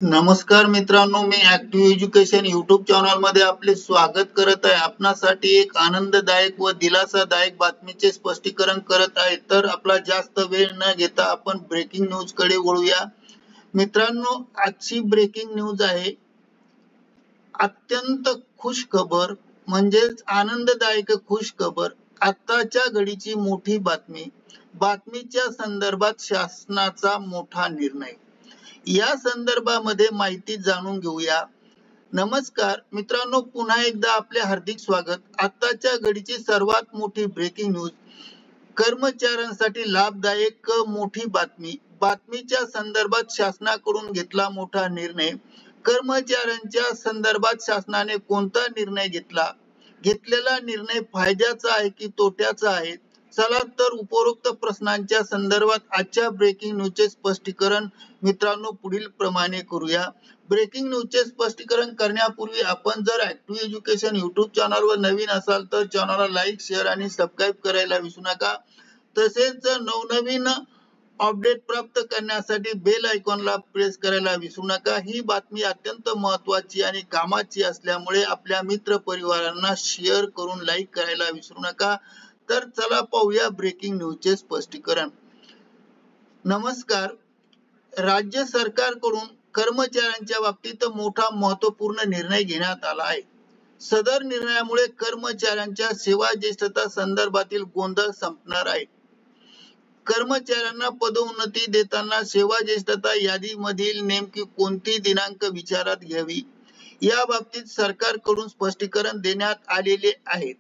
नमस्कार मित्रांनो, मी active education YouTube channel मध्ये आपले स्वागत करत आहे. आपणासाठी एक आनंददायक व दिलासादायक बातमीचे स्पष्टीकरण करत आहे. तर आपला जास्त वेळ न घेता आपण ब्रेकिंग न्यूज कडे वळूया. मित्रांनो, आजची ब्रेकिंग न्यूज आहे अत्यंत खुश खबर, म्हणजेच आनंददायक खुश खबर. आताच्या घडीची मोठी बातमी. बातमीच्या संदर्भात शासनाचा मोठा निर्णय. या संदर्भामध्ये माहिती जाणून घेऊया. नमस्कार मित्रांनो, पुन्हा एकदा आपले हार्दिक स्वागत. आताच्या घडीची सर्वात मोठी ब्रेकिंग न्यूज. कर्मचाऱ्यांसाठी लाभदायक मोठी बातमी. बातमीच्या संदर्भात शासनाकडून घेतला मोठा निर्णय. कर्मचाऱ्यांच्या संदर्भात शासनाने कोणता निर्णय घेतला? घेतलेला निर्णय फायद्याचा आहे की तोट्याचा आहे? चला तर उपरोक्त प्रश्नांच्या संदर्भात आजच्या ब्रेकिंग न्यूजचे स्पष्टीकरण मित्रांनो पुढील प्रमाणे करूया. ब्रेकिंग न्यूजचे स्पष्टीकरण करण्यापूर्वी आपण जर ऍक्टिव्ह एज्युकेशन युट्यूब चॅनलवर नवीन असाल तर चॅनलला लाईक, शेअर आणि सबस्क्राईब करायला विसरू नका. तसेच नवनवीन अपडेट प्राप्त करण्यासाठी बेल आयकॉनला प्रेस करायला विसरू नका. ही बातमी अत्यंत महत्त्वाची आणि कामाची असल्यामुळे आपल्या मित्र परिवारांना शेअर करून लाईक करायला विसरू नका. तर चला पाहूया ब्रेकिंग न्यूजचे स्पष्टीकरण. नमस्कार. राज्य सरकारकडून कर्मचाऱ्यांच्या बाबतीत मोठा महत्त्वपूर्ण निर्णय घेण्यात आला आहे. सदर निर्णयामुळे कर्मचाऱ्यांच्या सेवा ज्येष्ठता संदर्भातील गोंधळ संपणार आहे. कर्मचाऱ्यांना पदोन्नती देताना सेवा ज्येष्ठता यादीमधील नेमकी कोणती दिनांक विचारात घ्यावी या बाबतीत सरकारकडून स्पष्टीकरण देण्यात आलेले आहे.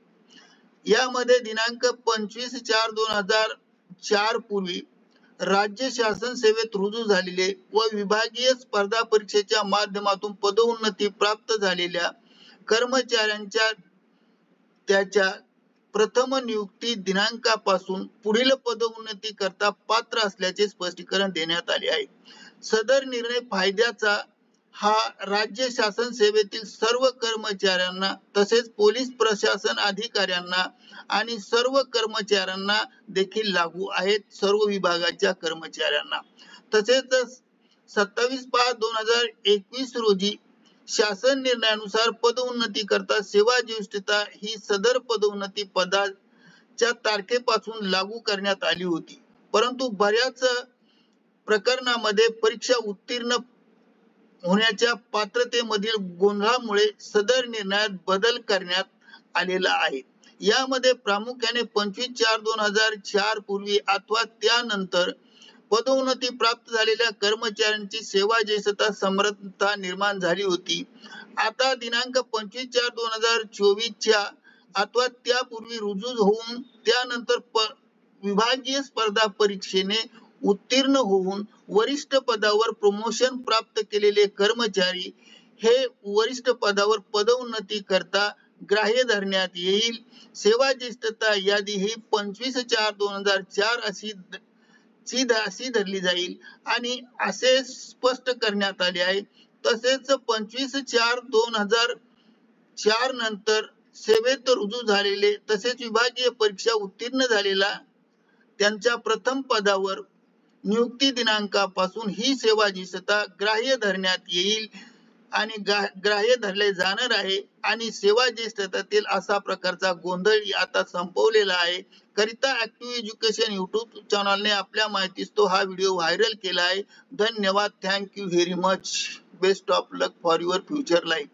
यामध्ये दिनांक 25/4/2004 पूर्वी राज्य शासन सेवेत रुजू झालेले व विभागीय स्पर्धा परीक्षेच्या माध्यमातून पदोन्नती प्राप्त झालेल्या कर्मचाऱ्यांच्या त्याच्या प्रथम नियुक्ती दिनांकापासून पुढील पदोन्नती करता पात्र असल्याचे स्पष्टीकरण देण्यात आले आहे. सदर निर्णय फायद्याचा हा राज्य शासन सेवेतील सर्व कर्मचाऱ्यांना तसेच पोलीस प्रशासन अधिकाऱ्यांना आणि सर्व कर्मचाऱ्यांना देखील लागू आहेत. सर्व विभागाच्या कर्मचाऱ्यांना. तसेच 27/5/2021 रोजी शासन निर्णयानुसार पदोन्नती करता सेवा ज्येष्ठता ही सदर पदोन्नती पदाच्या तारखेपासून लागू करण्यात आली होती. परंतु बऱ्याच प्रकरणामध्ये परीक्षा उत्तीर्ण होण्याच्या पात्रतेमधील गोंधळामुळे सदर निर्णयात बदल करण्यात आलेला आहे. यामध्ये प्रामुख्याने 25/4/2004 पूर्वी अथवा त्यानंतर पदोन्नती प्राप्त झालेल्या कर्मचाऱ्यांची सेवा ज्येष्ठता समर्थता निर्माण झाली होती. आता दिनांक 25/4/2024 च्या अथवा त्यापूर्वी रुजू होऊन त्यानंतर विभागीय स्पर्धा परीक्षेने उत्तीर्ण होऊन वरिष्ठ पदावर प्रमोशन प्राप्त केलेले कर्मचारी हे वरिष्ठ पदावर पदोन्नती करता ग्राह्य धरण्यात येईल. सेवा ज्येष्ठता यादी ही 25/4/2004 अशी धरली जाईल आणि असे स्पष्ट करण्यात आले आहे. तसेच 25/4/2004 नंतर सेवेत रुजू झालेले तसेच विभागीय परीक्षा उत्तीर्ण झालेला त्यांच्या प्रथम पदावर नियुक्ती दिनांकापासून ही सेवा ज्येष्ठता ग्राह्य धरण्यात येईल आणि ग्राह्य धरले जाणार आहे आणि सेवा ज्येष्ठतेतील असा प्रकारचा गोंधळ आता संपवलेला आहे. करिता ऍक्टिव्ह एज्युकेशन युट्यूब चॅनलने आपल्या माहितीस तो हा व्हिडिओ व्हायरल केला आहे. धन्यवाद. Thank you very much. Best of luck for your future life.